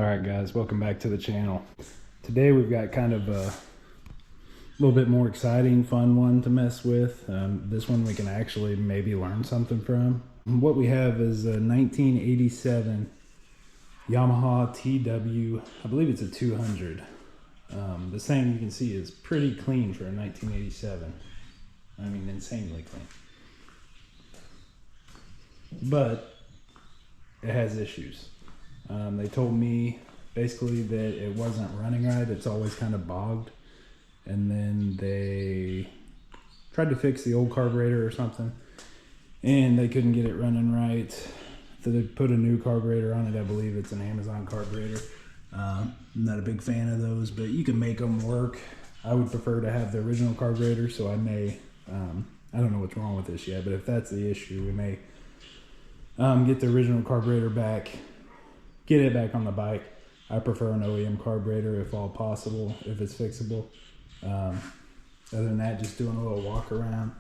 Alright guys, welcome back to the channel. Today we've got kind of a little bit more exciting, fun one to mess with. This one we can actually maybe learn something from. And what we have is a 1987 Yamaha TW, I believe it's a 200. This thing you can see is pretty clean for a 1987. I mean, insanely clean. But it has issues. They told me basically that it wasn't running right. It's always kind of bogged. And then they tried to fix the old carburetor or something, and they couldn't get it running right. So they put a new carburetor on it. I believe it's an Amazon carburetor. I'm not a big fan of those, but you can make them work. I would prefer to have the original carburetor, so I may, I don't know what's wrong with this yet, but if that's the issue, we may get the original carburetor back, get it back on the bike. I prefer an OEM carburetor if all possible, if it's fixable. Other than that, just doing a little walk around.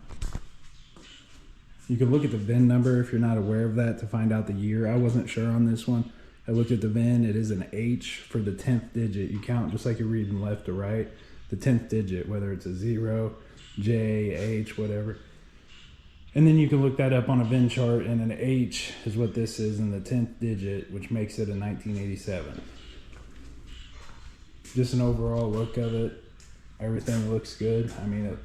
You can look at the VIN number if you're not aware of that to find out the year. I wasn't sure on this one. I looked at the VIN. It is an H for the 10th digit. You count just like you're reading left to right. The 10th digit, whether it's a 0, J, H, whatever. And then you can look that up on a VIN chart, and an H is what this is in the 10th digit, which makes it a 1987. Just an overall look of it. Everything looks good. I mean,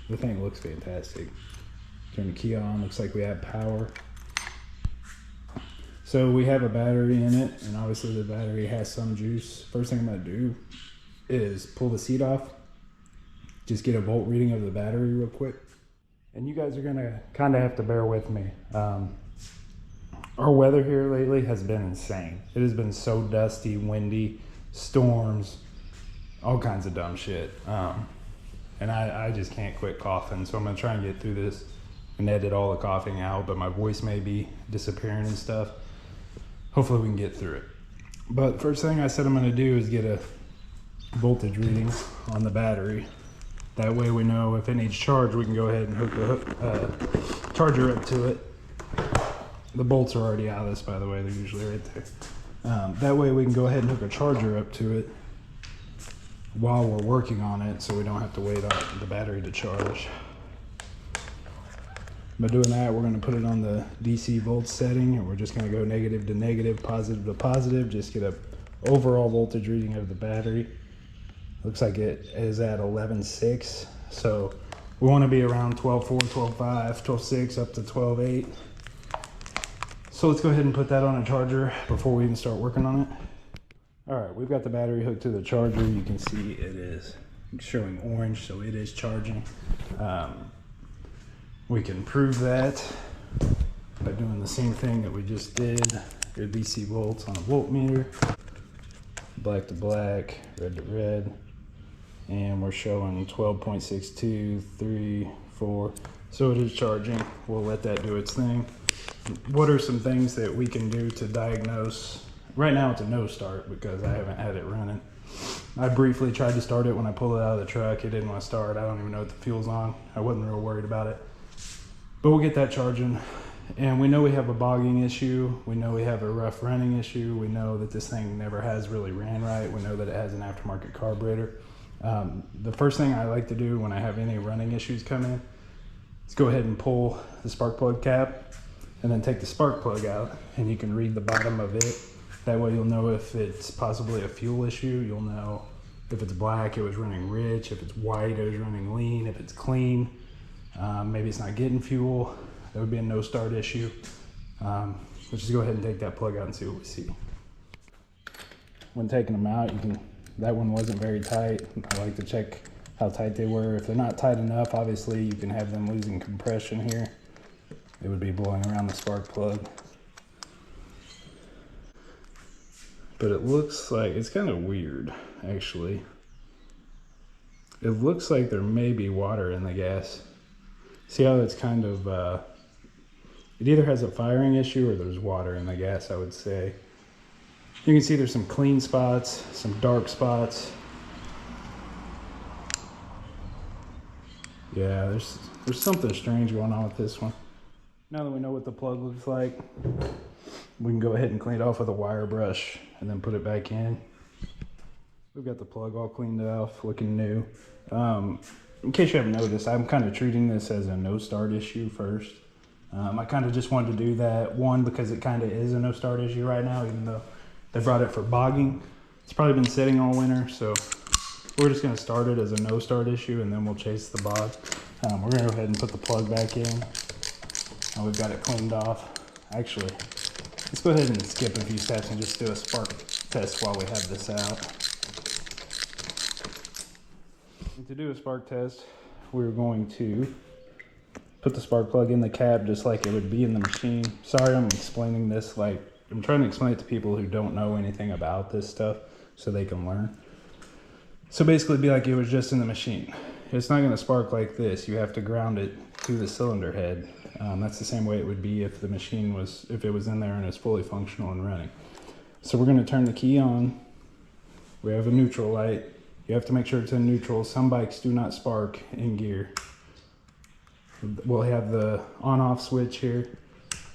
the thing looks fantastic. Turn the key on, looks like we have power. So we have a battery in it, and obviously the battery has some juice. First thing I'm gonna do is pull the seat off, just get a volt reading of the battery real quick. And you guys are gonna kind of have to bear with me. Our weather here lately has been insane. It has been so dusty, windy, storms, all kinds of dumb shit. And I just can't quit coughing, so I'm gonna try and get through this and edit all the coughing out, but my voice may be disappearing and stuff. Hopefully we can get through it. But first thing I said I'm gonna do is get a voltage reading on the battery. That way we know if it needs charge, we can go ahead and hook the charger up to it. The bolts are already out of this, by the way. They're usually right there. That way we can go ahead and hook a charger up to it while we're working on it, so we don't have to wait on the battery to charge. By doing that, we're going to put it on the DC volt setting, and we're just going to go negative to negative, positive to positive, just get an overall voltage reading of the battery. Looks like it is at 11.6, so we want to be around 12.4, 12.5, 12.6 up to 12.8. So let's go ahead and put that on a charger before we even start working on it. All right, we've got the battery hooked to the charger. You can see it is showing orange, so it is charging. We can prove that by doing the same thing that we just did. Your DC volts on a voltmeter, black to black, red to red. And we're showing 12.62, 3, 4. So it is charging. We'll let that do its thing. What are some things that we can do to diagnose? Right now it's a no start because I haven't had it running. I briefly tried to start it when I pulled it out of the truck. It didn't want to start. I don't even know what the fuel's on. I wasn't real worried about it. But we'll get that charging. And we know we have a bogging issue. We know we have a rough running issue. We know that this thing never has really ran right. We know that it has an aftermarket carburetor. The first thing I like to do when I have any running issues come in is go ahead and pull the spark plug cap and then take the spark plug out, and you can read the bottom of it. That way you'll know if it's possibly a fuel issue. You'll know if it's black, it was running rich. If it's white, it was running lean. If it's clean, maybe it's not getting fuel. That would be a no start issue. Let's just go ahead and take that plug out and see what we see. When taking them out, that one wasn't very tight. I like to check how tight they were. If they're not tight enough, obviously you can have them losing compression here. It would be blowing around the spark plug. But it looks like, it's kind of weird, actually. It looks like there may be water in the gas. See how it's kind of, it either has a firing issue or there's water in the gas, I would say. You can see there's some clean spots, some dark spots. Yeah, there's something strange going on with this one. Now that we know what the plug looks like, We can go ahead and clean it off with a wire brush and then put it back in. We've got the plug all cleaned off, looking new. In case you haven't noticed, I'm kind of treating this as a no start issue first. I kind of just wanted to do that, one, because it kind of is a no start issue right now, even though they brought it for bogging. It's probably been sitting all winter, so we're just going to start it as a no start issue and then we'll chase the bog. We're going to go ahead and put the plug back in. And we've got it cleaned off. Actually, let's go ahead and skip a few steps and just do a spark test while we have this out. And to do a spark test, we're going to put the spark plug in the cab just like it would be in the machine. Sorry, I'm explaining this like I'm trying to explain it to people who don't know anything about this stuff so they can learn. So basically it'd be like it was just in the machine. It's not going to spark like this. You have to ground it to the cylinder head. That's the same way it would be if the machine was, if it was in there and it's fully functional and running. So we're going to turn the key on. We have a neutral light. You have to make sure it's in neutral. Some bikes do not spark in gear. We'll have the on-off switch here,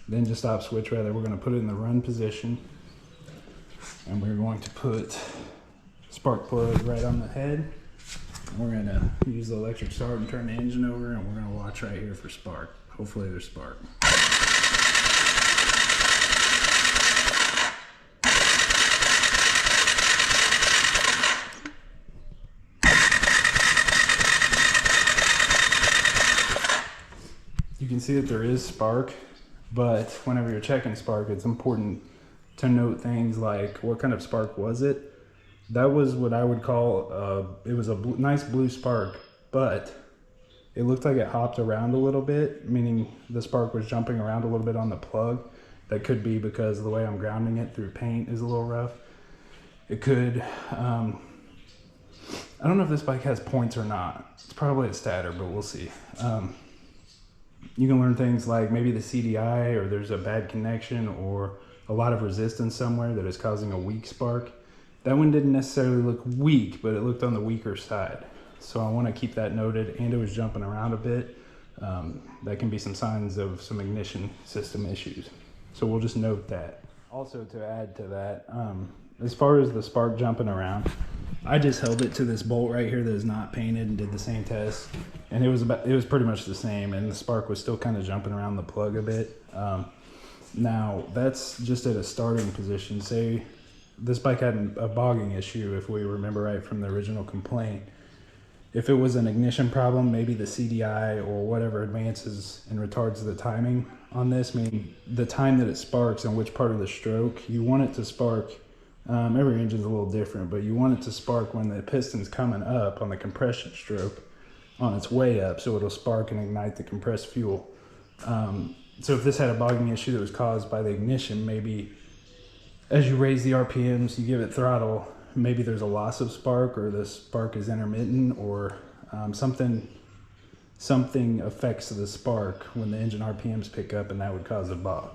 then just stop switch rather. We're going to put it in the run position, and we're going to put spark plug right on the head. And we're going to use the electric start and turn the engine over, and we're going to watch right here for spark. Hopefully there's spark. You can see that there is spark, but whenever you're checking spark, it's important to note things like what kind of spark was it. That was what I would call, it was a nice blue spark, but it looked like it hopped around a little bit, meaning the spark was jumping around a little bit on the plug. That could be because the way I'm grounding it through paint is a little rough. It could, I don't know if this bike has points or not. It's probably a stator, but we'll see. You can learn things like maybe the CDI, or there's a bad connection or a lot of resistance somewhere that is causing a weak spark. That one didn't necessarily look weak, but it looked on the weaker side. So I want to keep that noted, and it was jumping around a bit. That can be some signs of some ignition system issues. So we'll just note that. Also, to add to that, as far as the spark jumping around, I just held it to this bolt right here that is not painted and did the same test, and it was pretty much the same, and the spark was still kind of jumping around the plug a bit. Now that's just at a starting position. Say this bike had a bogging issue, if we remember right from the original complaint. If it was an ignition problem, maybe the CDI or whatever advances and retards the timing on this, meaning the time that it sparks and which part of the stroke. You want it to spark, every engine's a little different, but you want it to spark when the piston's coming up on the compression stroke on its way up, so it'll spark and ignite the compressed fuel. So if this had a bogging issue that was caused by the ignition, maybe as you raise the RPMs, you give it throttle, maybe there's a loss of spark, or the spark is intermittent, or something affects the spark when the engine RPMs pick up, and that would cause a bog.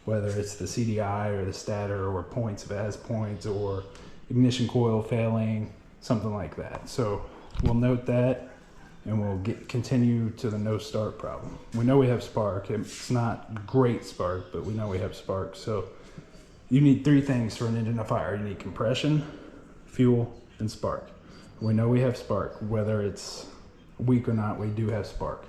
Whether it's the CDI or the stator, or points if it has points, or ignition coil failing, something like that. So we'll note that, and we'll continue to the no start problem. We know we have spark. It's not great spark, but we know we have spark. So you need three things for an engine to fire. You need compression, fuel, and spark. We know we have spark. Whether it's weak or not, we do have spark.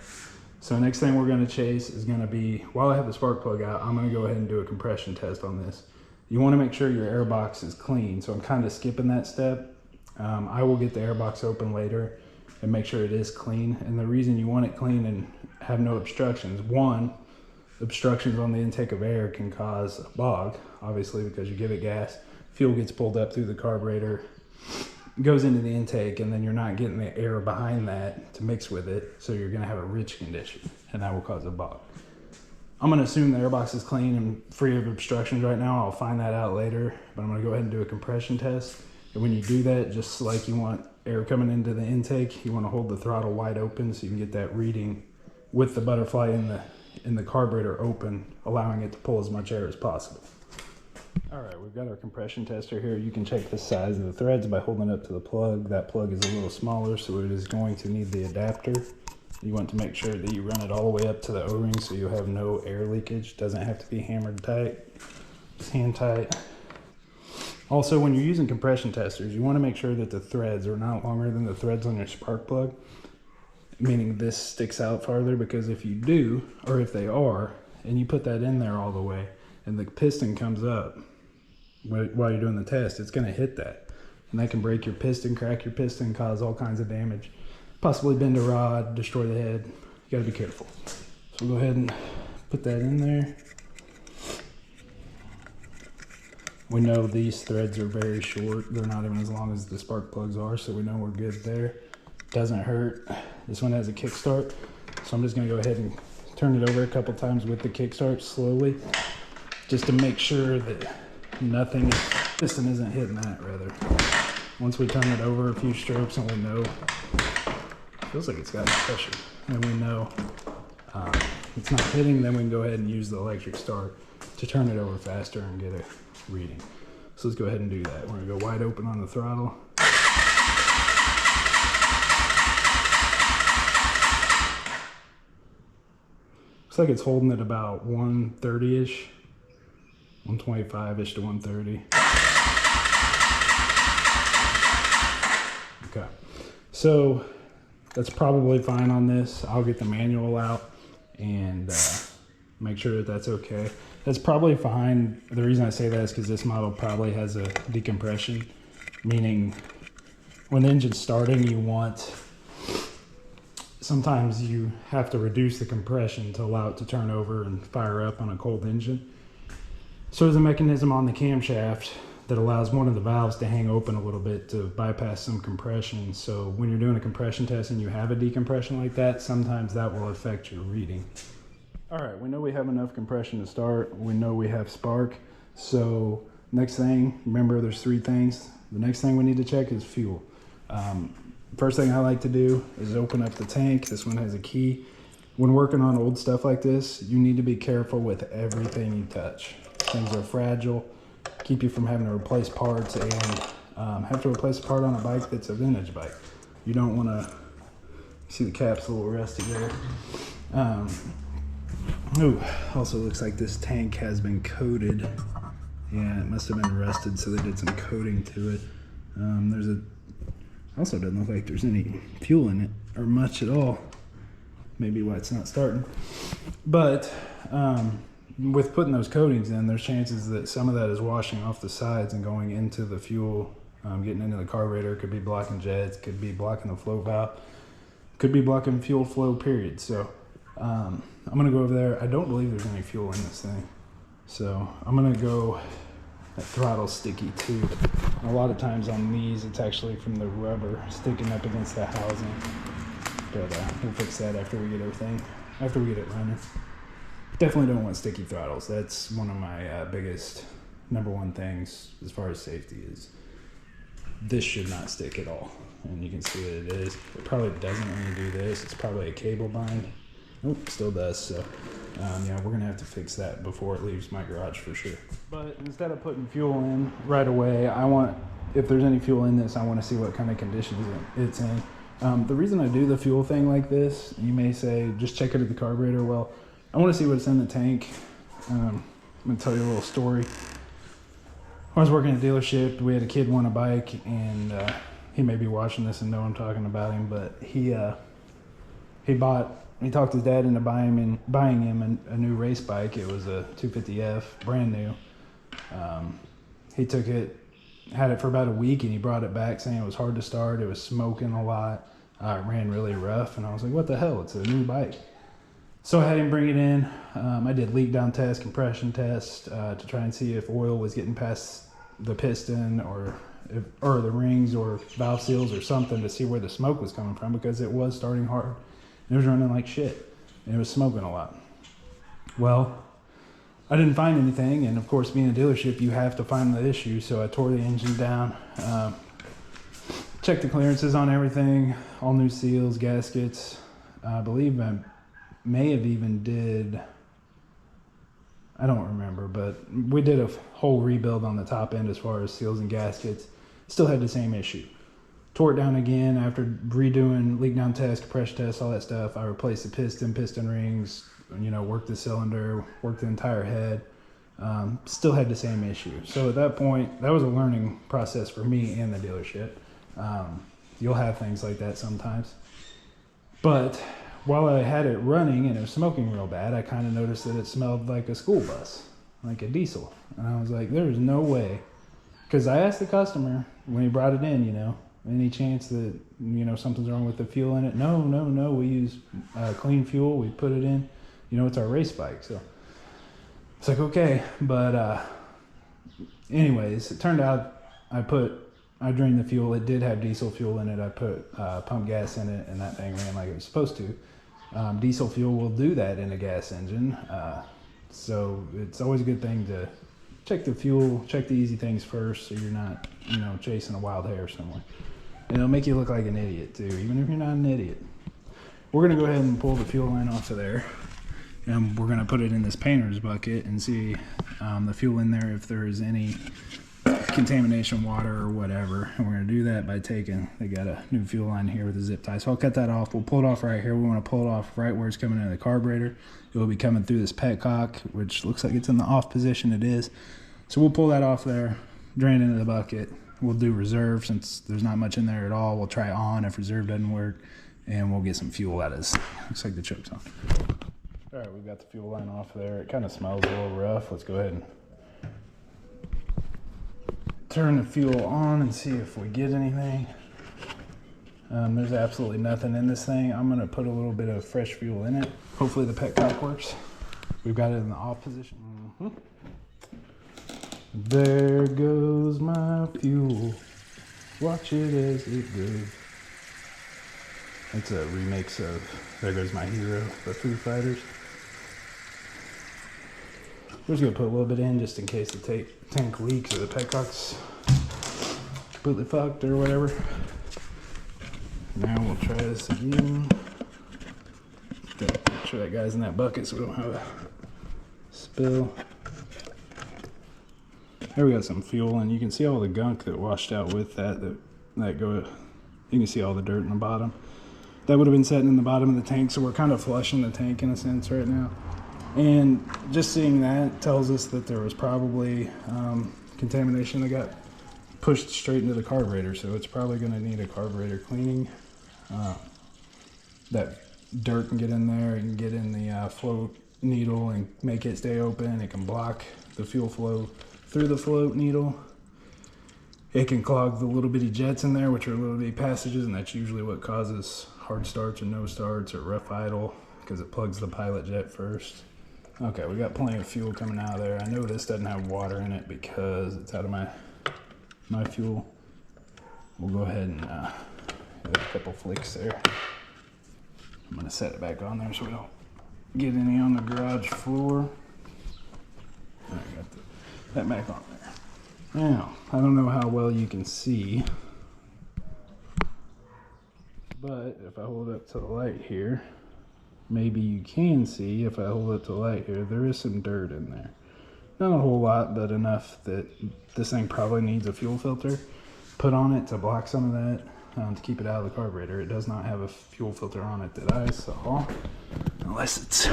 So next thing we're going to chase is going to be, while I have the spark plug out, I'm going to go ahead and do a compression test on this. You want to make sure your air box is clean, so I'm kind of skipping that step. I will get the air box open later and make sure it is clean. And the reason you want it clean and have no obstructions, one, obstructions on the intake of air can cause a bog, obviously, because you give it gas, fuel gets pulled up through the carburetor, goes into the intake, and then you're not getting the air behind that to mix with it, so you're going to have a rich condition, and that will cause a bog. I'm going to assume the airbox is clean and free of obstructions right now. I'll find that out later, but I'm going to go ahead and do a compression test. And when you do that, just like you want air coming into the intake, you want to hold the throttle wide open so you can get that reading with the butterfly in the carburetor open, allowing it to pull as much air as possible. All right, we've got our compression tester here. You can check the size of the threads by holding it up to the plug. That plug is a little smaller, so it is going to need the adapter. You want to make sure that you run it all the way up to the O-ring so you have no air leakage. Doesn't have to be hammered tight. It's hand tight. Also, when you're using compression testers, you want to make sure that the threads are not longer than the threads on your spark plug, meaning this sticks out farther, because if you do, or if they are, and you put that in there all the way, and the piston comes up while you're doing the test, it's going to hit that. And that can break your piston, crack your piston, cause all kinds of damage, possibly bend a rod, destroy the head. You got to be careful. So we'll go ahead and put that in there. We know these threads are very short. They're not even as long as the spark plugs are, so we know we're good there. Doesn't hurt. This one has a kickstart, so I'm just going to go ahead and turn it over a couple times with the kickstart slowly, just to make sure that piston isn't hitting that, rather. Once we turn it over a few strokes and we know, feels like it's got pressure, and we know it's not hitting, then we can go ahead and use the electric start to turn it over faster and get a reading. So let's go ahead and do that. We're gonna go wide open on the throttle. Looks like it's holding at about 130-ish, 125-ish to 130. Okay, so that's probably fine on this. I'll get the manual out and make sure that that's okay. That's probably fine. The reason I say that is because this model probably has a decompression, meaning when the engine's starting, sometimes you have to reduce the compression to allow it to turn over and fire up on a cold engine. So there's a mechanism on the camshaft that allows one of the valves to hang open a little bit to bypass some compression. So when you're doing a compression test and you have a decompression like that, sometimes that will affect your reading. All right, we know we have enough compression to start. We know we have spark. So next thing, remember there's three things. The next thing we need to check is fuel. First thing I like to do is open up the tank. This one has a key. When working on old stuff like this, you need to be careful with everything you touch. Things are fragile, keep you from having to replace parts, and have to replace a part on a bike that's a vintage bike. You don't want to, see the cap's a little rusty there. Also looks like this tank has been coated. Yeah, it must have been rusted, so they did some coating to it. Also doesn't look like there's any fuel in it, or much at all. Maybe why it's not starting. But with putting those coatings in, there's chances that some of that is washing off the sides and going into the fuel, getting into the carburetor. Could be blocking jets, could be blocking the flow valve, could be blocking fuel flow, period. So I'm gonna go over there. I don't believe there's any fuel in this thing, so I'm gonna go. That throttle's sticky too. And a lot of times on these, it's actually from the rubber sticking up against the housing. But we'll fix that after we get it running. Definitely don't want sticky throttles. That's one of my biggest, number one things as far as safety is. This should not stick at all. And you can see what it is. It probably doesn't when you do this. It's probably a cable bind. Nope, still does. So yeah, we're gonna have to fix that before it leaves my garage for sure. But instead of putting fuel in right away, if there's any fuel in this, I want to see what kind of conditions it's in. The reason I do the fuel thing like this, you may say, just check it at the carburetor. Well, I want to see what's in the tank. I'm gonna tell you a little story. I was working at a dealership. We had a kid want a bike, and he may be watching this and know I'm talking about him, but he talked his dad into buying him a new race bike. It was a 250F, brand new. He took it, had it for about a week, and he brought it back saying it was hard to start. It was smoking a lot. It ran really rough, and I was like, what the hell? It's a new bike. So I had him bring it in. I did leak down test, compression test, to try and see if oil was getting past the piston or the rings or valve seals or something, to see where the smoke was coming from, because it was starting hard. It was running like shit, and it was smoking a lot. Well, I didn't find anything, and of course, being a dealership, you have to find the issue, so I tore the engine down, checked the clearances on everything, all new seals, gaskets. I believe I may have even did, I don't remember, but we did a whole rebuild on the top end as far as seals and gaskets. Still had the same issue. Tore it down again after redoing leak down test, compression test, all that stuff. I replaced the piston rings, worked the cylinder, worked the entire head. still had the same issue. So at that point, that was a learning process for me and the dealership. You'll have things like that sometimes. But while I had it running and it was smoking real bad, I kind of noticed that it smelled like a school bus, like a diesel. And I was like, there's no way. Because I asked the customer when he brought it in, you know, any chance that, you know, something's wrong with the fuel in it? No, we use clean fuel. We put it in, you know, it's our race bike. So it's like, okay. But anyways, it turned out I drained the fuel. It did have diesel fuel in it. I put pump gas in it, and that thing ran like it was supposed to. Diesel fuel will do that in a gas engine. So it's always a good thing to check the fuel, check the easy things first, so you're not, you know, chasing a wild hare somewhere. And it'll make you look like an idiot too, even if you're not an idiot. We're gonna go ahead and pull the fuel line off of there, and we're gonna put it in this painter's bucket and see the fuel in there if there is any contamination, water or whatever. And we're gonna do that by they got a new fuel line here with a zip tie. So I'll cut that off. We'll pull it off right here. We want to pull it off right where it's coming into the carburetor. It will be coming through this petcock, which looks like it's in the off position. It is. So we'll pull that off there, drain it into the bucket. We'll do reserve since there's not much in there at all. We'll try on if reserve doesn't work, and we'll get some fuel out of this. Looks like the choke's on. All right, we've got the fuel line off there. It kind of smells a little rough. Let's go ahead and turn the fuel on and see if we get anything. There's absolutely nothing in this thing. I'm gonna put a little bit of fresh fuel in it. Hopefully the petcock works. We've got it in the off position. There goes my fuel. Watch it as it goes. It's a remix of There Goes My Hero, the Foo Fighters. We're just gonna put a little bit in just in case the tank leaks or the petcock's completely fucked or whatever. Now we'll try this again. Gotta make sure that guy's in that bucket so we don't have a spill. There we got some fuel, and you can see all the gunk that washed out with you can see all the dirt in the bottom. That would have been sitting in the bottom of the tank, so we're kind of flushing the tank in a sense right now. And just seeing that tells us that there was probably contamination that got pushed straight into the carburetor, so it's probably going to need a carburetor cleaning. That dirt can get in there and get in the float needle and make it stay open. It can block the fuel flow through the float needle. It can clog the little bitty jets in there, which are little bitty passages, and that's usually what causes hard starts or no starts or rough idle, because it plugs the pilot jet first. Okay, we got plenty of fuel coming out of there. I know this doesn't have water in it because it's out of my fuel. We'll go ahead and give it a couple flicks there. I'm gonna set it back on there so we don't get any on the garage floor. I got that back on there. Now, I don't know how well you can see, but if I hold it up to the light here, maybe you can see. If I hold it to the light here, there is some dirt in there. Not a whole lot, but enough that this thing probably needs a fuel filter put on it to block some of that, to keep it out of the carburetor. It does not have a fuel filter on it that I saw, unless it's,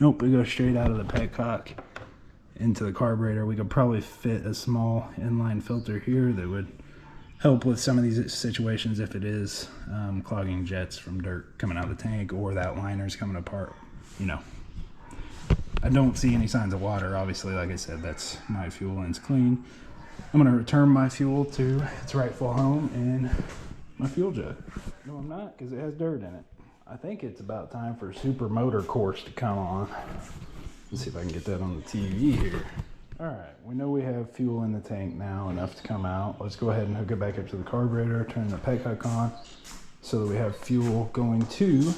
nope, it goes straight out of the petcock into the carburetor. We could probably fit a small inline filter here that would help with some of these situations if it is clogging jets from dirt coming out of the tank, or that liner's coming apart. You know, I don't see any signs of water. Obviously, like I said, that's my fuel and it's clean. I'm gonna return my fuel to its rightful home in my fuel jug. No, I'm not, because it has dirt in it. I think it's about time for Super Motor Course to come on. Let's see if I can get that on the TV here. All right, we know we have fuel in the tank now, enough to come out. Let's go ahead and hook it back up to the carburetor, turn the petcock on, so that we have fuel going to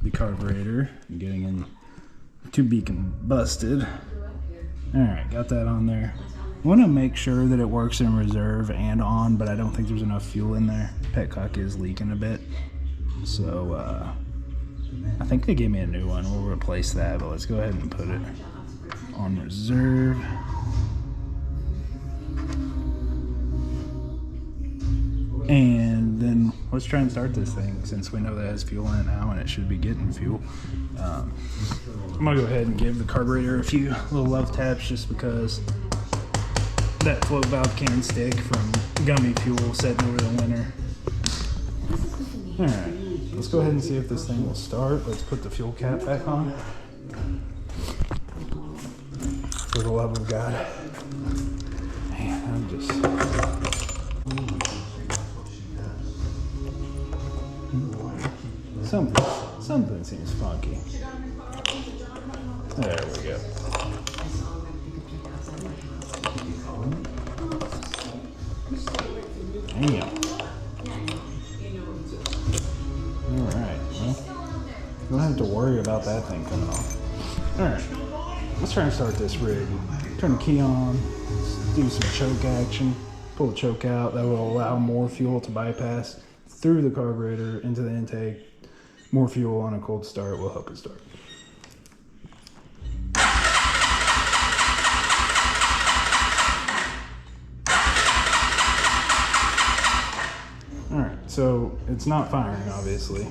the carburetor and getting in to be combusted. All right, got that on there. I want to make sure that it works in reserve and on, but I don't think there's enough fuel in there. Petcock is leaking a bit, so I think they gave me a new one. We'll replace that, but let's go ahead and put it on reserve. And then let's try and start this thing since we know that it has fuel in it now and it should be getting fuel. I'm gonna go ahead and give the carburetor a few little love taps just because that float valve can stick from gummy fuel setting over the winter. All right, let's go ahead and see if this thing will start. Let's put the fuel cap back on. For the love of God. Man, I'm just... Something seems funky. There we go. Damn. Alright, well, you don't have to worry about that thing coming off. Alright, let's try and start this rig. Turn the key on, do some choke action, pull the choke out. That will allow more fuel to bypass through the carburetor into the intake. More fuel on a cold start will help it start. Alright, so it's not firing, obviously.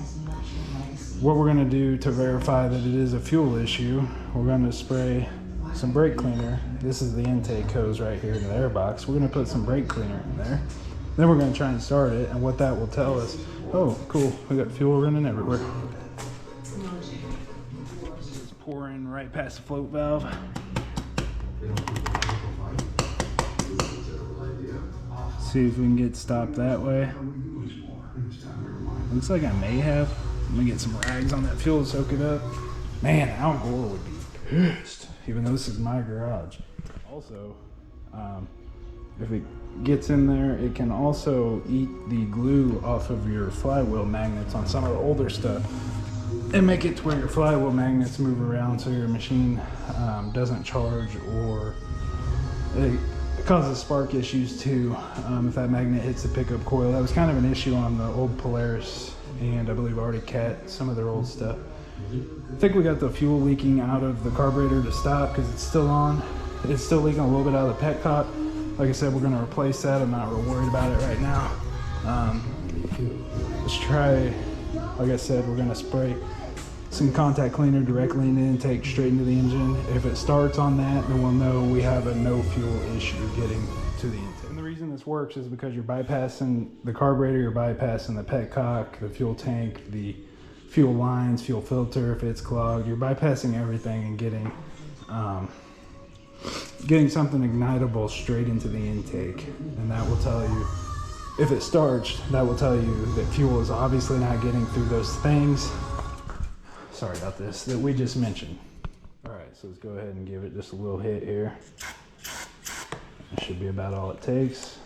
What we're going to do to verify that it is a fuel issue, we're going to spray some brake cleaner. This is the intake hose right here in the air box. We're going to put some brake cleaner in there. Then we're going to try and start it, and what that will tell us, oh, cool, we got fuel running everywhere. It's pouring right past the float valve. See if we can get stopped that way. Looks like I may have. I'm gonna get some rags on that fuel to soak it up. Man, Al Gore would be pissed, even though this is my garage. Also, if it gets in there, it can also eat the glue off of your flywheel magnets on some of the older stuff and make it to where your flywheel magnets move around so your machine doesn't charge, or it causes spark issues too if that magnet hits the pickup coil. That was kind of an issue on the old Polaris and I believe Arctic Cat, some of their old stuff. I think we got the fuel leaking out of the carburetor to stop because it's still on. It's still leaking a little bit out of the petcock. Like I said, we're going to replace that. I'm not real worried about it right now. Let's try, like I said, we're going to spray some contact cleaner directly in the intake, straight into the engine. If it starts on that, then we'll know we have a no fuel issue getting to the intake. And the reason this works is because you're bypassing the carburetor, you're bypassing the petcock, the fuel tank, the fuel lines, fuel filter if it's clogged. You're bypassing everything and getting something ignitable straight into the intake. And that will tell you, if it starts, that will tell you that fuel is obviously not getting through those things. Sorry about this, that we just mentioned. All right, so let's go ahead and give it just a little hit here. That should be about all it takes.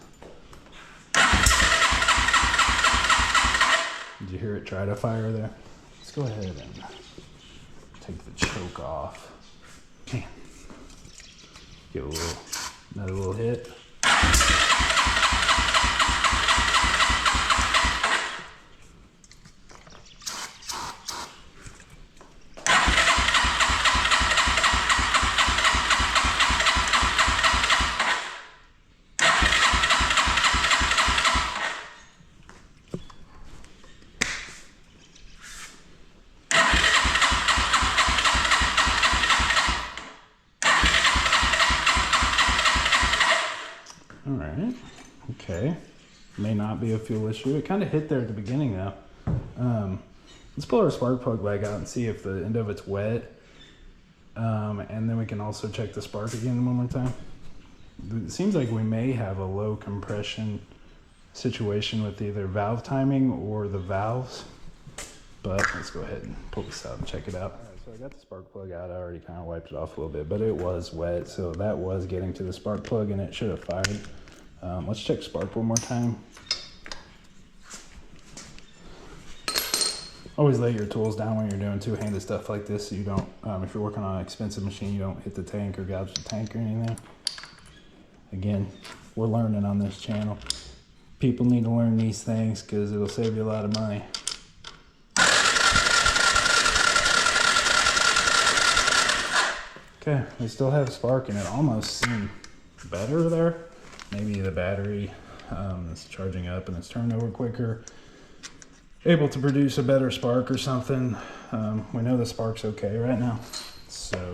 Did you hear it try to fire there? Let's go ahead and take the choke off. Man. Give it another little hit. All right, okay. May not be a fuel issue. It kind of hit there at the beginning though. Let's pull our spark plug back out and see if the end of it's wet. And then we can also check the spark again one more time. It seems like we may have a low compression situation with either valve timing or the valves. But let's go ahead and pull this out and check it out. All right, so I got the spark plug out. I already kind of wiped it off a little bit, but it was wet. So that was getting to the spark plug and it should have fired. Let's check spark one more time. Always lay your tools down when you're doing two-handed stuff like this so you don't, if you're working on an expensive machine, you don't hit the tank or gouge the tank or anything. Again, we're learning on this channel. People need to learn these things because it'll save you a lot of money. Okay, we still have spark and it almost seemed better there. Maybe the battery is charging up and it's turning over quicker. able to produce a better spark or something. We know the spark's okay right now. So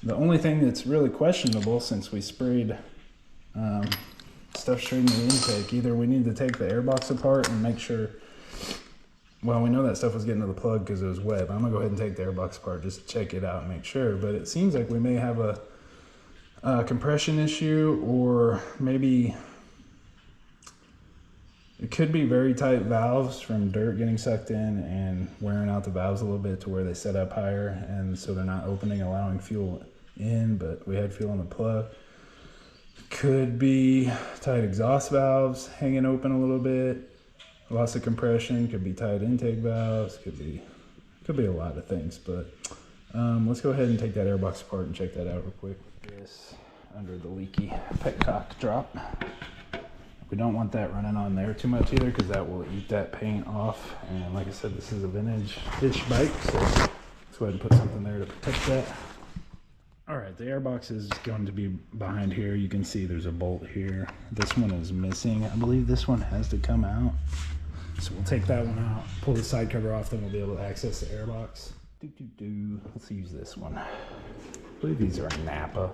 the only thing that's really questionable, since we sprayed stuff straight in the intake, either we need to take the airbox apart and make sure, well, we know that stuff was getting to the plug because it was wet, but I'm gonna go ahead and take the airbox apart just to check it out and make sure. But it seems like we may have a compression issue, or maybe it could be very tight valves from dirt getting sucked in and wearing out the valves a little bit to where they set up higher, and so they're not opening, allowing fuel in, but we had fuel in the plug. Could be tight exhaust valves hanging open a little bit, loss of compression, could be tight intake valves, could be a lot of things. But let's go ahead and take that airbox apart and check that out real quick. This under the leaky petcock drop. We don't want that running on there too much either, because that will eat that paint off. And like I said, this is a vintage-ish bike, so let's go ahead and put something there to protect that. All right, the airbox is going to be behind here. You can see there's a bolt here. This one is missing. I believe this one has to come out. So we'll take that one out, pull the side cover off, then we'll be able to access the airbox. Let's use this one. I believe these are Napa.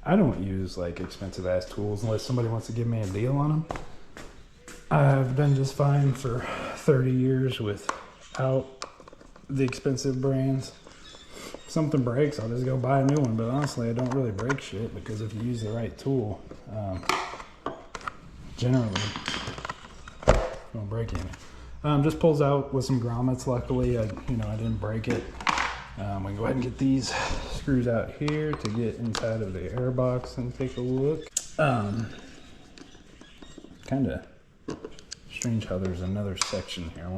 I don't use like expensive ass tools unless somebody wants to give me a deal on them. I've done just fine for 30 years without the expensive brands. If something breaks, I'll just go buy a new one, but honestly, I don't really break shit, because if you use the right tool, generally, you won't break anything. Just pulls out with some grommets. Luckily, I didn't break it. We can go ahead and get these screws out here to get inside of the airbox and take a look. Kind of strange how there's another section here. I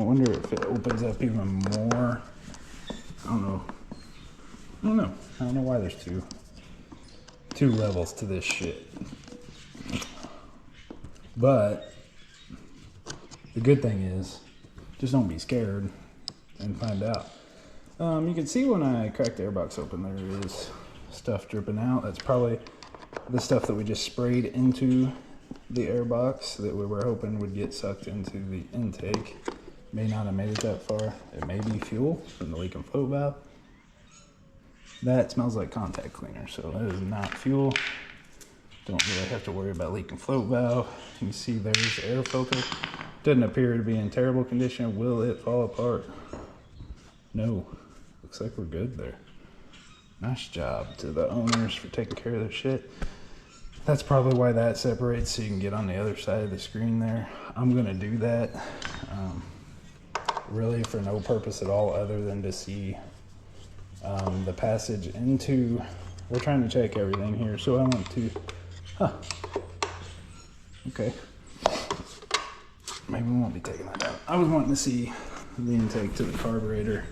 wonder if it opens up even more. I don't know. I don't know why there's two levels to this shit. But the good thing is, just don't be scared and find out. You can see when I crack the airbox open, there is stuff dripping out. That's probably the stuff that we just sprayed into the airbox that we were hoping would get sucked into the intake. May not have made it that far. It may be fuel from the leak and float valve. That smells like contact cleaner, so that is not fuel. Don't really have to worry about leak and float valve. You can see there's the air filter. Doesn't appear to be in terrible condition. Will it fall apart? No. Looks like we're good there. Nice job to the owners for taking care of their shit. That's probably why that separates, so you can get on the other side of the screen there. I'm gonna do that really for no purpose at all other than to see the passage into, we're trying to check everything here, so I want to, okay. Maybe we won't be taking that out. I was wanting to see the intake to the carburetor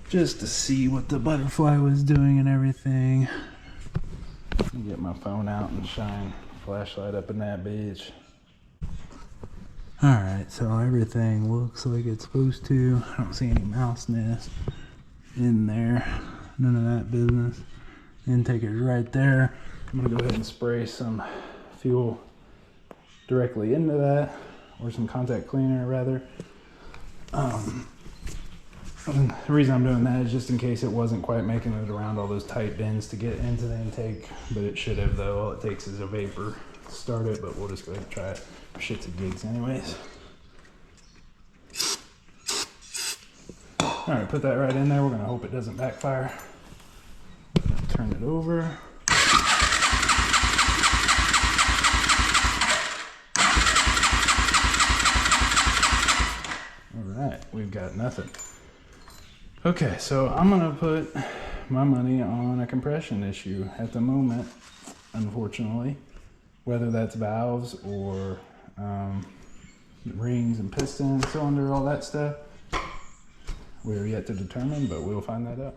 just to see what the butterfly was doing and everything. Let me get my phone out and shine a flashlight up in that bitch. Alright, so everything looks like it's supposed to. I don't see any mouse nest in there. None of that business. Intake is right there. I'm gonna go ahead and spray some fuel directly into that, or some contact cleaner rather. The reason I'm doing that is just in case it wasn't quite making it around all those tight bends to get into the intake, but it should have though. All it takes is a vapor to start it, but we'll just go ahead and try it for shits and gigs anyways. All right, put that right in there. We're gonna hope it doesn't backfire. Turn it over. We've got nothing. Okay, so I'm gonna put my money on a compression issue at the moment, unfortunately. Whether that's valves or rings and pistons, cylinder, all that stuff, we're yet to determine, but we'll find that out.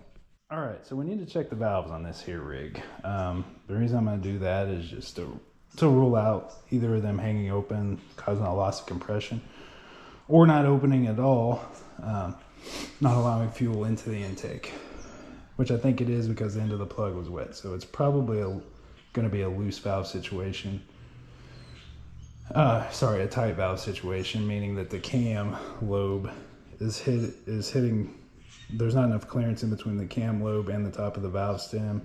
All right, so we need to check the valves on this here rig. The reason I'm gonna do that is just to rule out either of them hanging open, causing a loss of compression, or not opening at all, not allowing fuel into the intake, which I think it is because the end of the plug was wet. So it's probably going to be a loose valve situation. Sorry, a tight valve situation, meaning that the cam lobe is hitting, there's not enough clearance in between the cam lobe and the top of the valve stem,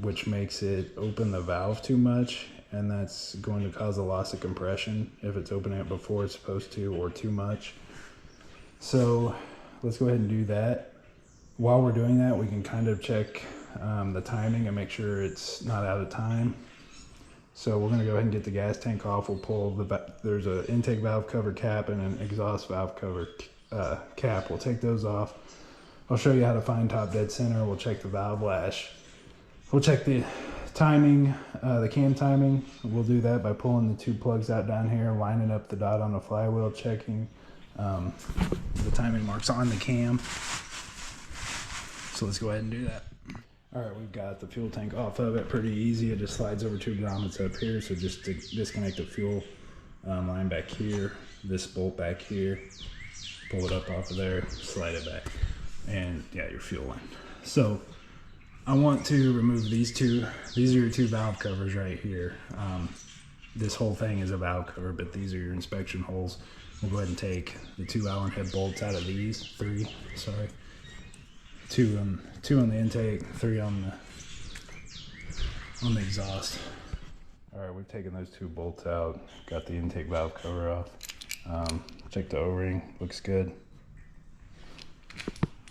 which makes it open the valve too much, and that's going to cause a loss of compression if it's opening it before it's supposed to or too much. So let's go ahead and do that. While we're doing that, we can kind of check the timing and make sure it's not out of time. So we're going to go ahead and get the gas tank off. We'll pull there's an intake valve cover cap and an exhaust valve cover cap. We'll take those off. I'll show you how to find top dead center. We'll check the valve lash. We'll check the timing, the cam timing. We'll do that by pulling the two plugs out down here, lining up the dot on the flywheel, checking the timing marks on the cam. So let's go ahead and do that. All right, we've got the fuel tank off of it pretty easy. It just slides over two grommets up here. So just to disconnect the fuel line back here, this bolt back here, pull it up off of there, slide it back, and yeah, your fuel line. So I want to remove these two. These are your two valve covers right here. This whole thing is a valve cover, but these are your inspection holes. We'll go ahead and take the two Allen head bolts out of these, two on the intake, three on the exhaust. All right, we've taken those two bolts out, got the intake valve cover off. Check the O-ring, looks good.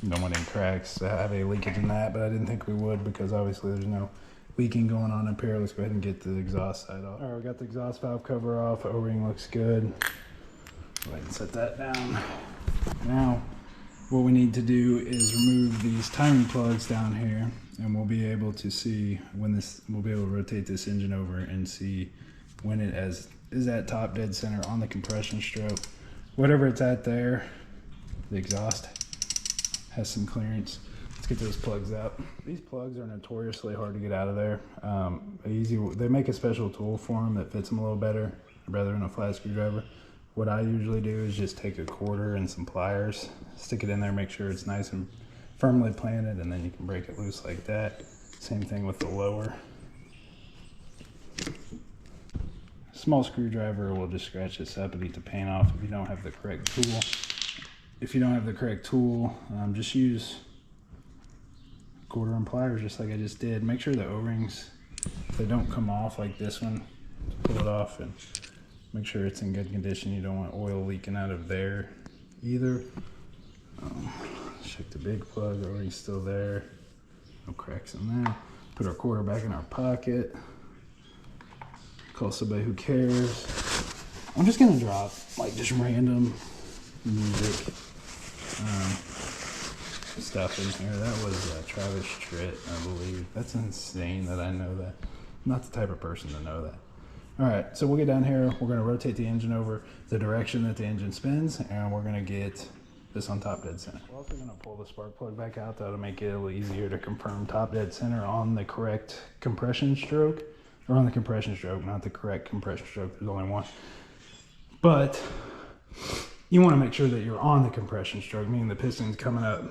Don't want any cracks. I have any leakage in that, but I didn't think we would because obviously there's no leaking going on up here. Let's go ahead and get the exhaust side off. All right, we got the exhaust valve cover off. O-ring looks good. Go ahead and set that down. Now, what we need to do is remove these timing plugs down here, and we'll be able to see when we'll be able to rotate this engine over and see when it is at top dead center on the compression stroke. Whatever it's at there, the exhaust has some clearance. Let's get those plugs out. These plugs are notoriously hard to get out of there. They make a special tool for them that fits them a little better, rather than a flat screwdriver. What I usually do is just take a quarter and some pliers, stick it in there, make sure it's nice and firmly planted, and then you can break it loose like that. Same thing with the lower. Small screwdriver will just scratch this up and eat the paint off if you don't have the correct tool. If you don't have the correct tool, just use quarter and pliers just like I just did. Make sure the O-rings, if they don't come off like this one, pull it off and make sure it's in good condition. You don't want oil leaking out of there either. Check the big plug, the O-ring's still there. No cracks in there. Put our quarter back in our pocket. Call somebody who cares. I'm just gonna drop like just random music stuff in here. That was Travis Tritt, I believe. That's insane that I know that. I'm not the type of person to know that. All right, so we'll get down here. We're gonna rotate the engine over the direction that the engine spins, and we're gonna get this on top dead center. We're also gonna pull the spark plug back out. That'll make it a little easier to confirm top dead center on the correct compression stroke, or on the compression stroke, not the correct compression stroke. There's only one. But you wanna make sure that you're on the compression stroke, meaning the piston's coming up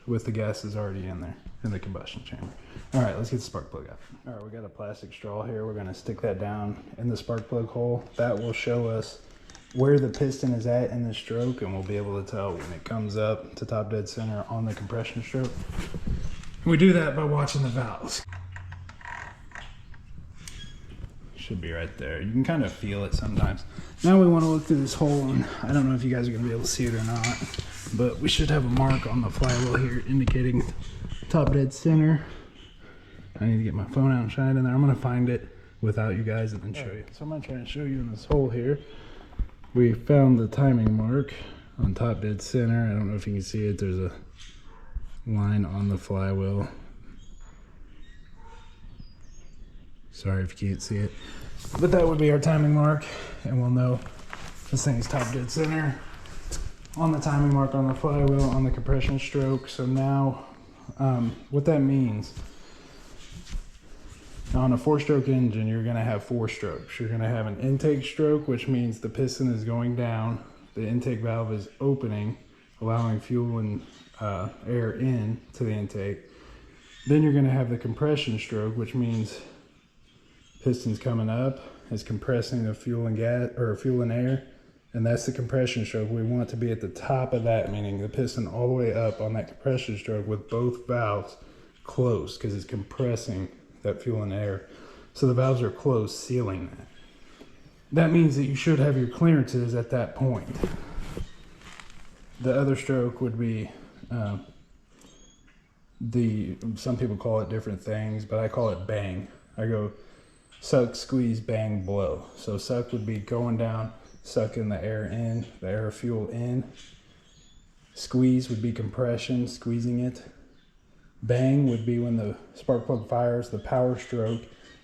with the gases already in there, in the combustion chamber. All right, let's get the spark plug out. All right, we got a plastic straw here. We're gonna stick that down in the spark plug hole. That will show us where the piston is at in the stroke, and we'll be able to tell when it comes up to top dead center on the compression stroke. And we do that by watching the valves. Should be right there. You can kind of feel it sometimes. Now we want to look through this hole, and I don't know if you guys are gonna be able to see it or not, but we should have a mark on the flywheel here indicating top dead center. I need to get my phone out and shine it in there. I'm gonna find it without you guys and then show you. So I'm gonna try and show you in this hole here. We found the timing mark on top dead center. I don't know if you can see it. There's a line on the flywheel. Sorry if you can't see it. But that would be our timing mark, and we'll know this thing is top dead center on the timing mark on the flywheel on the compression stroke. So now what that means, on a 4-stroke engine, you're going to have 4 strokes. You're going to have an intake stroke, which means the piston is going down, the intake valve is opening, allowing fuel and air in to the intake. Then you're going to have the compression stroke, which means piston's coming up is compressing the fuel and gas, or fuel and air, and that's the compression stroke. We want it to be at the top of that, meaning the piston all the way up on that compression stroke with both valves closed, because it's compressing that fuel and air. So the valves are closed, sealing that. That means that you should have your clearances at that point. The other stroke would be some people call it different things, but I call it bang. I go suck, squeeze, bang, blow. So suck would be going down, sucking the air in, the air fuel in. Squeeze would be compression, squeezing it. Bang would be when the spark plug fires, the power stroke,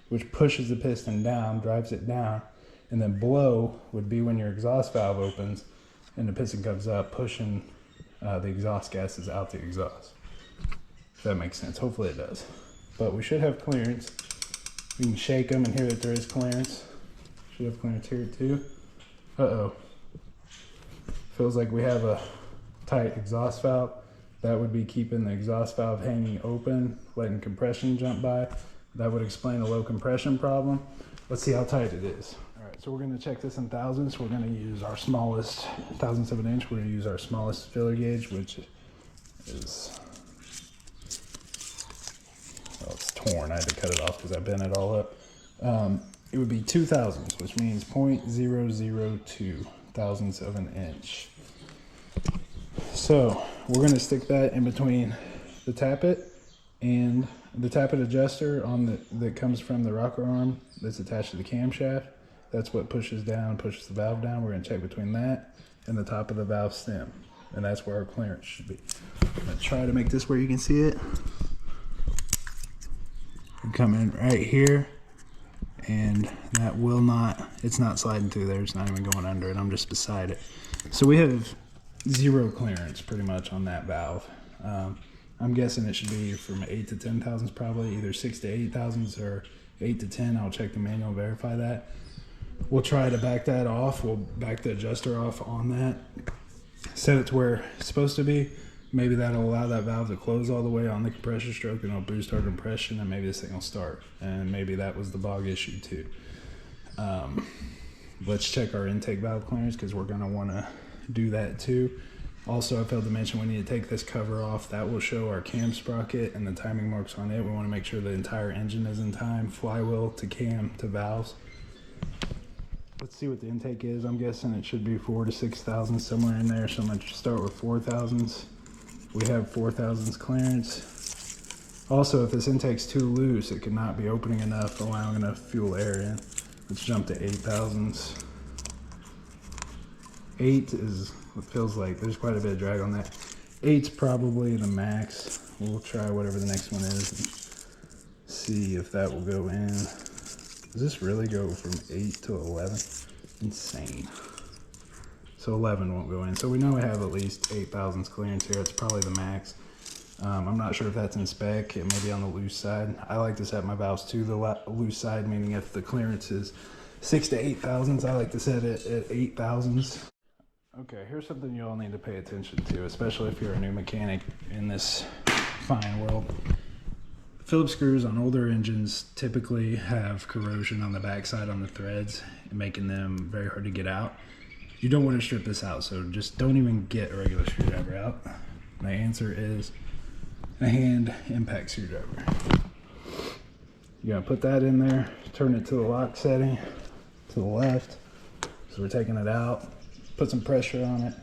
which pushes the piston down, drives it down. And then blow would be when your exhaust valve opens and the piston comes up, pushing the exhaust gases out the exhaust. If that makes sense. Hopefully it does. But we should have clearance. We can shake them and hear that there is clearance. Should have clearance here too. Uh-oh. Feels like we have a tight exhaust valve. That would be keeping the exhaust valve hanging open, letting compression jump by. That would explain a low compression problem. Let's see how tight it is. All right, so we're gonna check this in thousandths. We're gonna use our smallest thousandths of an inch. We're gonna use our smallest filler gauge, which is, well, it's torn. I had to cut it off because I bent it all up. It would be 2 thousandths, which means 0.002 thousandths of an inch. So we're going to stick that in between the tappet and the tappet adjuster on that comes from the rocker arm that's attached to the camshaft. That's what pushes down, pushes the valve down. We're going to check between that and the top of the valve stem, and that's where our clearance should be. I'm going to try to make this where you can see it. We come in right here, and that will not, it's not sliding through there. It's not even going under it. I'm just beside it. So we have zero clearance pretty much on that valve. I'm guessing it should be from 8 to 10 thousandths, probably either 6 to 8 thousandths or 8 to 10. I'll check the manual and verify that. We'll try to back that off. We'll back the adjuster off on that, set it to where it's supposed to be. Maybe that'll allow that valve to close all the way on the compression stroke, and it'll boost our compression, and maybe this thing will start. And maybe that was the bog issue too. Let's check our intake valve clearance, because we're going to want to do that too. Also, I failed to mention we need to take this cover off. That will show our cam sprocket and the timing marks on it. We want to make sure the entire engine is in time, flywheel to cam to valves. Let's see what the intake is. I'm guessing it should be 4 to 6 thousandths, somewhere in there. So I'm going to start with 4 thousandths. We have 4 thousandths clearance. Also, if this intake's too loose, it could not be opening enough, allowing enough fuel air in. Let's jump to 8 thousandths. 8 is, it feels like there's quite a bit of drag on that. 8's probably the max. We'll try whatever the next one is and see if that will go in. Does this really go from 8 to 11? Insane. So 11 won't go in. So we know we have at least 8 thousandths clearance here. It's probably the max. I'm not sure if that's in spec. It may be on the loose side. I like to set my valves to the loose side, meaning if the clearance is 6 to 8 thousandths, I like to set it at 8 thousandths. Okay, here's something you all need to pay attention to, especially if you're a new mechanic in this fine world. Phillips screws on older engines typically have corrosion on the backside on the threads, making them very hard to get out. You don't want to strip this out, so just don't even get a regular screwdriver out. My answer is a hand impact screwdriver. You're gonna put that in there, turn it to the lock setting, to the left. So we're taking it out, put some pressure on it,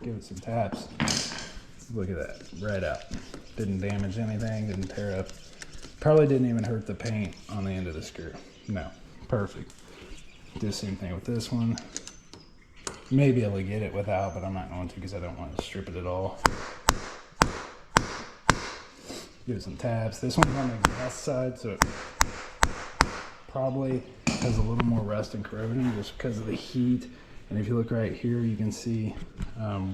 give it some taps. Look at that, right out. Didn't damage anything, didn't tear up. Probably didn't even hurt the paint on the end of the screw. No, perfect. Do the same thing with this one. May be able to get it without, but I'm not going to because I don't want to strip it at all. Give it some taps. This one's on the exhaust side, so it probably has a little more rust and corrosion just because of the heat. And if you look right here, you can see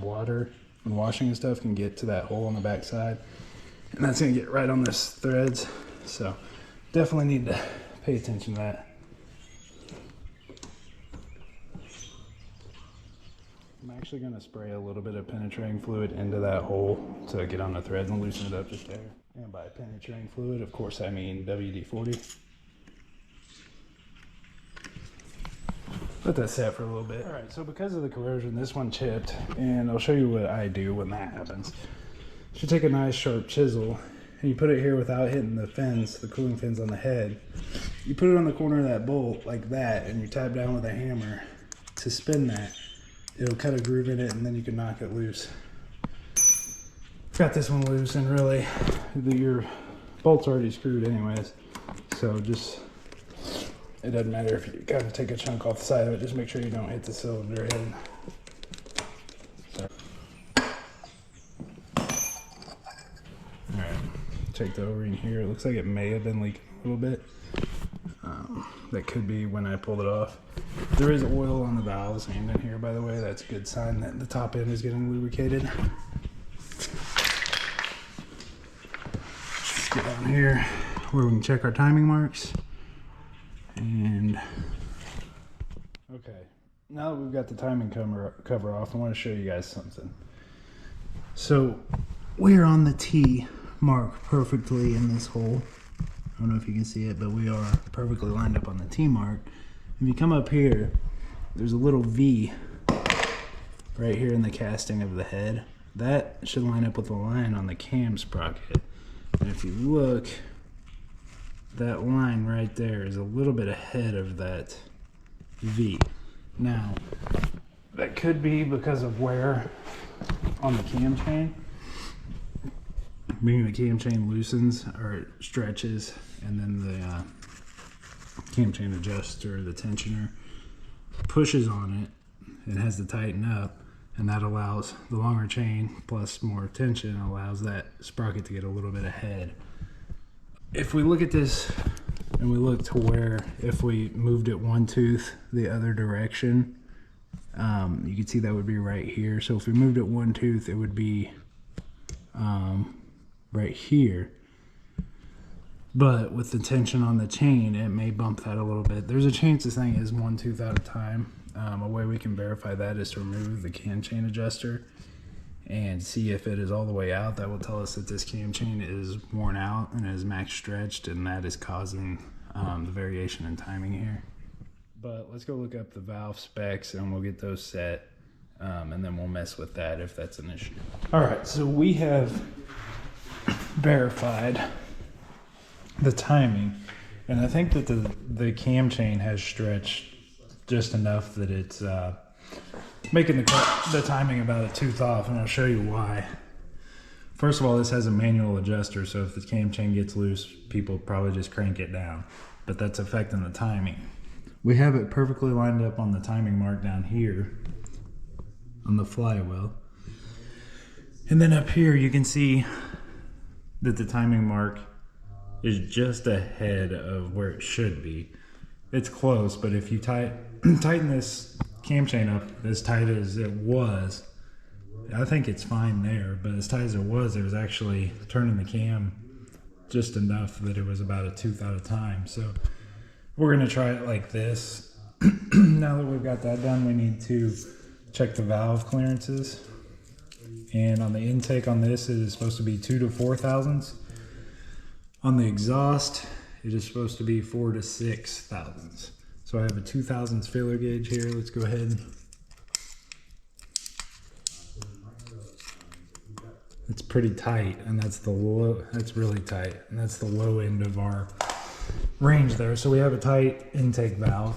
water when washing and stuff can get to that hole on the back side. And that's going to get right on this threads. So definitely need to pay attention to that. I'm actually going to spray a little bit of penetrating fluid into that hole to get on the threads and loosen it up just there. And by penetrating fluid, of course, I mean WD-40. let that set for a little bit. All right, so because of the corrosion, this one chipped, and I'll show you what I do when that happens. You should take a nice sharp chisel, and you put it here without hitting the fins, the cooling fins on the head. You put it on the corner of that bolt like that, and you tap down with a hammer to spin that. It'll cut a groove in it, and then you can knock it loose. Got this one loose, and really, your bolt's already screwed anyways, so just, it doesn't matter if you gotta take a chunk off the side of it, just make sure you don't hit the cylinder head. Alright, check the O-ring here. It looks like it may have been leaking a little bit. That could be when I pulled it off. There is oil on the valves and in here, by the way. That's a good sign that the top end is getting lubricated. Let's get down here where we can check our timing marks. And okay, now that we've got the timing cover off, I want to show you guys something. So we're on the T mark perfectly in this hole. I don't know if you can see it, but we are perfectly lined up on the T mark. If you come up here, there's a little V right here in the casting of the head. That should line up with the line on the cam sprocket. And if you look, that line right there is a little bit ahead of that V. Now, that could be because of wear on the cam chain. Meaning the cam chain loosens or stretches, and then the cam chain adjuster, the tensioner, pushes on it. It has to tighten up, and that allows the longer chain plus more tension allows that sprocket to get a little bit ahead. If we look at this and we look to where if we moved it one tooth the other direction, you can see that would be right here. So if we moved it one tooth, it would be right here. But with the tension on the chain, it may bump that a little bit. There's a chance this thing is one tooth at a time. A way we can verify that is to remove the cam chain adjuster and see if it is all the way out. That will tell us that this cam chain is worn out and is max stretched, and that is causing the variation in timing here. But let's go look up the valve specs and we'll get those set, and then we'll mess with that if that's an issue. All right, so we have verified the timing, and I think that the cam chain has stretched just enough that it's making the timing about a tooth off, and I'll show you why. First of all, this has a manual adjuster, so if the cam chain gets loose, people probably just crank it down, but that's affecting the timing. We have it perfectly lined up on the timing mark down here on the flywheel, and then up here you can see that the timing mark is just ahead of where it should be. It's close, but if you tighten this cam chain up as tight as it was, I think it's fine there, but as tight as it was actually turning the cam just enough that it was about a tooth at a time. So we're gonna try it like this. Now that we've got that done, we need to check the valve clearances. And on the intake on this, it is supposed to be 2 to 4 thousandths. On the exhaust, it is supposed to be 4 to 6 thousandths. So I have a 2 thousandths filler gauge here. Let's go ahead. It's pretty tight, and that's the low. That's really tight, and that's the low end of our range there. So we have a tight intake valve.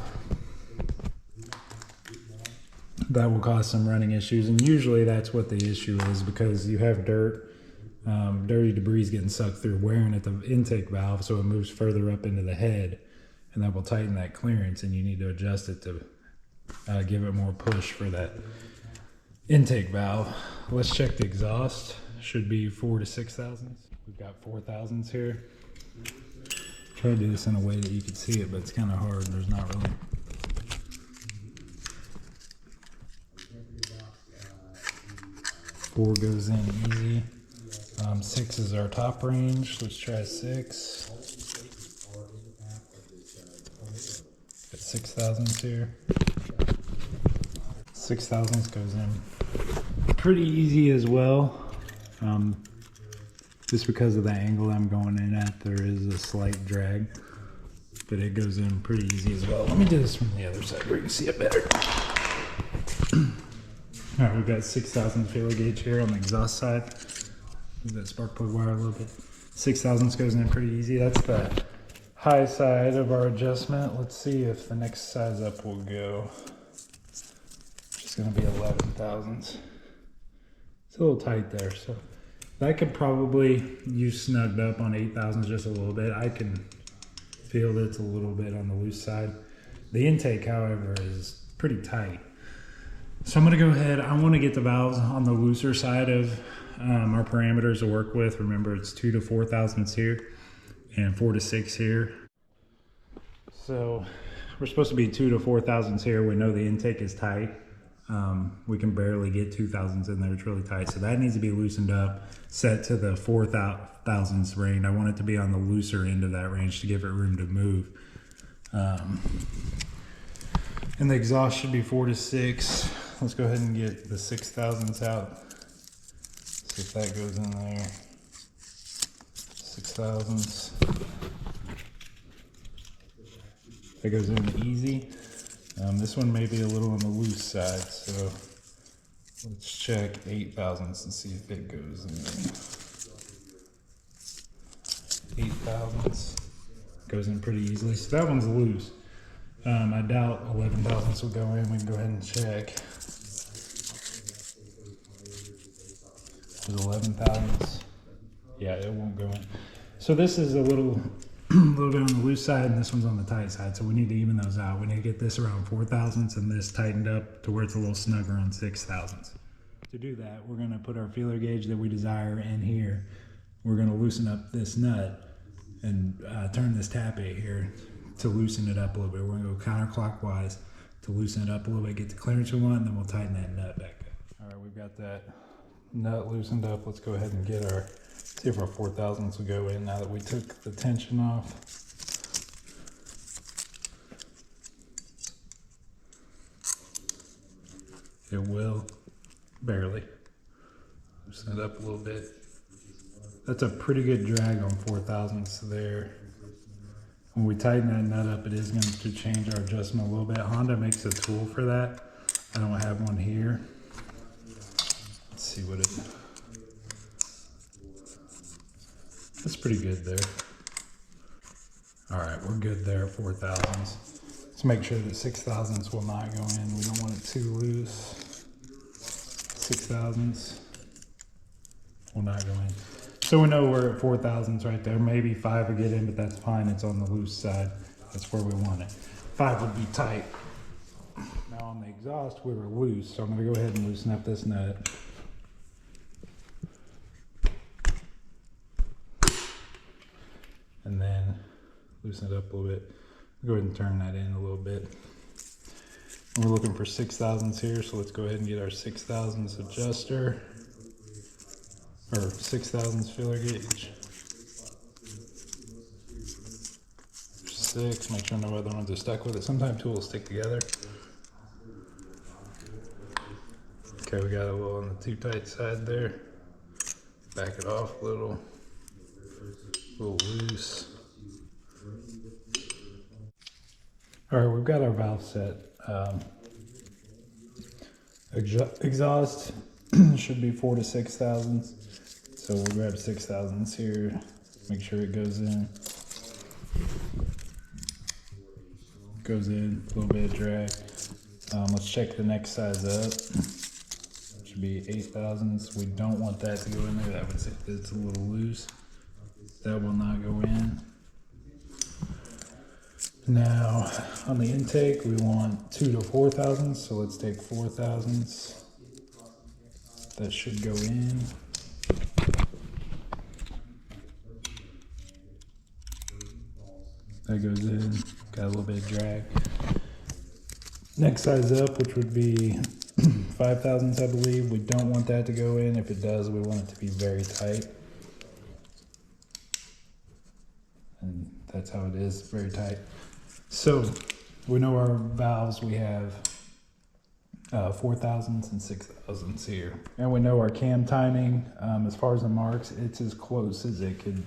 That will cause some running issues, and usually that's what the issue is, because you have dirt. Dirty debris is getting sucked through, wearing at the intake valve, so it moves further up into the head, and that will tighten that clearance, and you need to adjust it to give it more push for that intake valve. Let's check the exhaust. Should be 4 to 6 thousandths. We've got 4 thousandths here. Try to do this in a way that you can see it, but it's kind of hard. There's not really. Four goes in easy. 6 is our top range. Let's try 6. Got 6 thousandths here. 6 thousandths goes in pretty easy as well. Just because of the angle I'm going in at, there is a slight drag. but it goes in pretty easy as well. Let me do this from the other side where you can see it better. All right, we've got 6,000 feeler gauge here on the exhaust side. Move that spark plug wire a little bit. 6,000 goes in pretty easy. That's the high side of our adjustment. Let's see if the next size up will go. It's gonna be 11 thousandths. It's a little tight there, so that could probably use snugged up on 8 thousandths just a little bit. I can feel that it's a little bit on the loose side. The intake, however, is pretty tight. So I'm gonna go ahead, I wanna get the valves on the looser side of our parameters to work with. Remember, it's 2 to 4 thousandths here and 4 to 6 here. So we're supposed to be 2 to 4 thousandths here. We know the intake is tight. We can barely get 2 thousandths in there. It's really tight. So that needs to be loosened up, set to the 4 thousandths range. I want it to be on the looser end of that range to give it room to move. And the exhaust should be 4 to 6. Let's go ahead and get the 6 thousandths out. See if that goes in there. 6 thousandths. That goes in easy. This one may be a little on the loose side, so let's check 8 thousandths and see if it goes in. 8 thousandths goes in pretty easily. So that one's loose. I doubt 11 thousandths will go in. We can go ahead and check. There's 11 thousandths. Yeah, it won't go in. So this is a little bit on the loose side, and this one's on the tight side. So we need to even those out. We need to get this around 4 thousandths and this tightened up to where it's a little snugger on 6 thousandths. To do that, we're going to put our feeler gauge that we desire in here. We're going to loosen up this nut and turn this tappet here to loosen it up a little bit. We're going to go counterclockwise to loosen it up a little bit, get the clearance we want, and then we'll tighten that nut back up. All right, we've got that nut loosened up. Let's go ahead and get our, see if our 4 thousandths will go in now that we took the tension off. It will, barely. Loosen it up a little bit. That's a pretty good drag on 4 thousandths there. When we tighten that nut up, it is going to change our adjustment a little bit. Honda makes a tool for that. I don't have one here. Let's see what it, that's pretty good there. All right, we're good there, 4 thousandths. Let's make sure that 6 thousandths will not go in. We don't want it too loose. 6 thousandths will not go in. So we know we're at 4 thousandths right there. Maybe 5 will get in, but that's fine. It's on the loose side. That's where we want it. 5 would be tight. Now on the exhaust, we were loose, so I'm gonna go ahead and loosen up this nut. And then loosen it up a little bit. Go ahead and turn that in a little bit. And we're looking for 6 thousandths here, so let's go ahead and get our 6 thousandths adjuster, or 6 thousandths feeler gauge. 6, make sure no other ones are stuck with it. Sometimes tools stick together. Okay, we got a little on the too tight side there. Back it off a little loose. All right, we've got our valve set. Exhaust should be 4 to 6 thousandths. So we'll grab 6 thousandths here, make sure it goes in. Goes in, a little bit of drag. Let's check the next size up. Should be 8 thousandths. We don't want that to go in there. That would say it's a little loose. That will not go in. Now, on the intake, we want 2 to 4 thousandths. So let's take 4 thousandths. That should go in. That goes in, got a little bit of drag. Next size up, which would be 5 thousandths, I believe. We don't want that to go in. If it does, we want it to be very tight. And that's how it is, very tight. So we know our valves, we have 4 thousandths and 6 thousandths here. And we know our cam timing, as far as the marks, it's as close as it could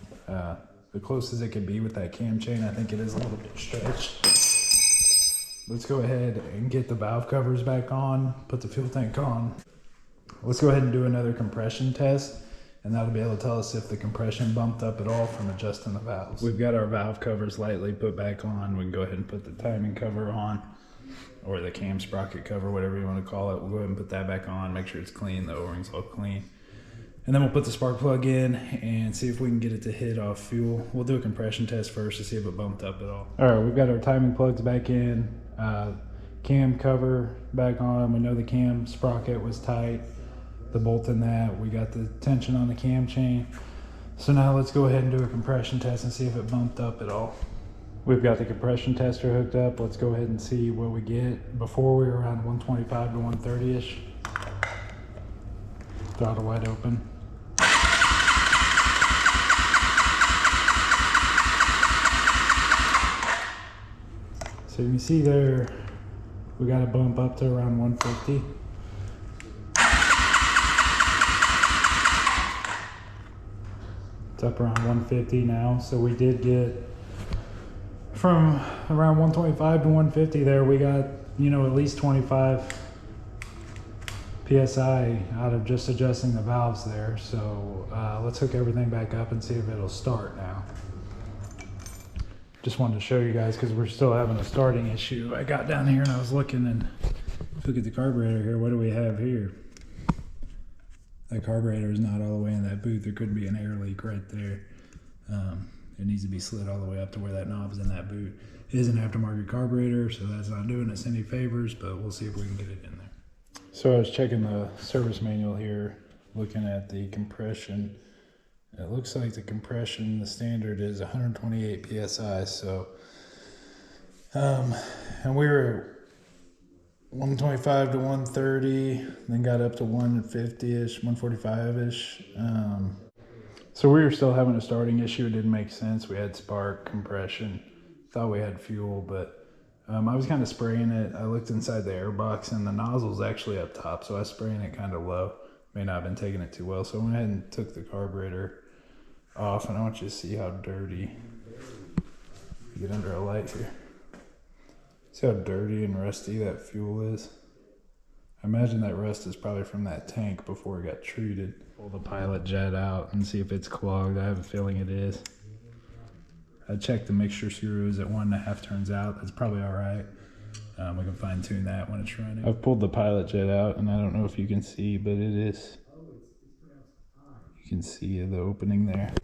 the closest it could be with that cam chain. I think it is a little bit stretched. Let's go ahead and get the valve covers back on, put the fuel tank on. Let's go ahead and do another compression test, and that'll be able to tell us if the compression bumped up at all from adjusting the valves. We've got our valve covers lightly put back on. We can go ahead and put the timing cover on, or the cam sprocket cover, whatever you want to call it. We'll go ahead and put that back on, make sure it's clean, the O-ring's all clean. And then we'll put the spark plug in and see if we can get it to hit off fuel. We'll do a compression test first to see if it bumped up at all. All right, we've got our timing plugs back in, cam cover back on. We know the cam sprocket was tight, the bolt in that. We got the tension on the cam chain. So now let's go ahead and do a compression test and see if it bumped up at all. We've got the compression tester hooked up. Let's go ahead and see what we get. Before we were around 125 to 130-ish. Throttle wide open. So you can see there, we got to bump up to around 150. It's up around 150 now. So we did get from around 125 to 150 there. We got, you know, at least 25 PSI out of just adjusting the valves there. So let's hook everything back up and see if it'll start now. Just wanted to show you guys because we're still having a starting issue. I got down here and I was looking, and look at the carburetor here. What do we have here? That carburetor is not all the way in that boot. There could be an air leak right there. It needs to be slid all the way up to where that knob's in that boot. It is an aftermarket carburetor, so that's not doing us any favors, but we'll see if we can get it in there. So I was checking the service manual here, looking at the compression. It looks like the compression, the standard is 128 PSI, so, and we were at 125 to 130, then got up to 150-ish, 145-ish. So we were still having a starting issue. It didn't make sense. We had spark, compression, thought we had fuel, but I was kind of spraying it. I looked inside the air box and the nozzle's actually up top, so I was spraying it kind of low. May not have been taking it too well, so I went ahead and took the carburetor off, and I want you to see how dirty. Get under a light here. See how dirty and rusty that fuel is? I imagine that rust is probably from that tank before it got treated. Pull the pilot jet out and see if it's clogged. I have a feeling it is. I checked the mixture screws at 1.5 turns out. That's probably all right. We can fine tune that when it's running. I've pulled the pilot jet out, and I don't know if you can see, but it is. You can see the opening there.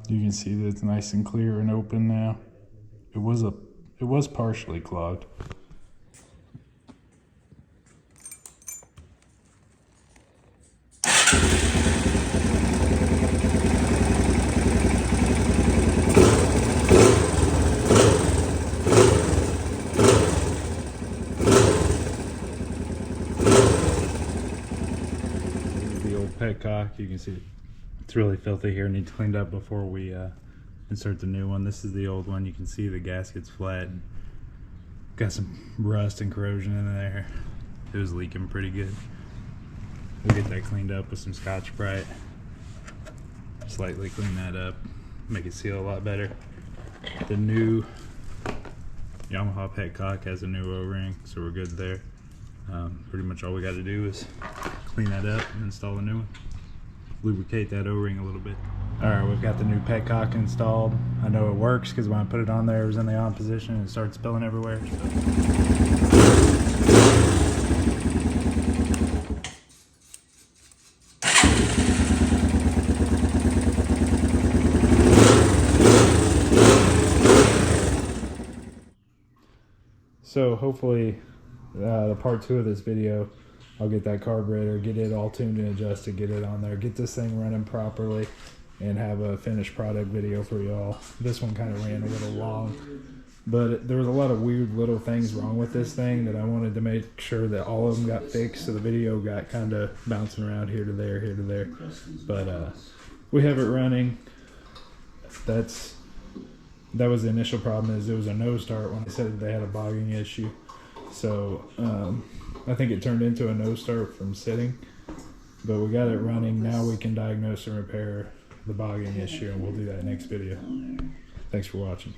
You can see that it's nice and clear and open now. It was partially clogged. Petcock, you can see it's really filthy here, needs cleaned up before we insert the new one. This is the old one. You can see the gasket's flat, got some rust and corrosion in there. It was leaking pretty good. We'll get that cleaned up with some Scotch-Brite, slightly clean that up, make it seal a lot better. The new Yamaha Petcock has a new O-ring, so we're good there. Pretty much all we got to do is clean that up and install a new one. Lubricate that O-ring a little bit. Alright, we've got the new Petcock installed. I know it works because when I put it on there, it was in the on position and it started spilling everywhere. So hopefully the part 2 of this video, I'll get that carburetor, get it all tuned and adjusted, get it on there, get this thing running properly, and have a finished product video for y'all. This one kind of ran a little long, but there was a lot of weird little things wrong with this thing that I wanted to make sure that all of them got fixed, so the video got kind of bouncing around here to there, here to there. But we have it running. That was the initial problem, is it was a no start when they said they had a bogging issue. So I think it turned into a no start from sitting, but we got it running. Now we can diagnose and repair the bogging issue, and we'll do that next video. Thanks for watching.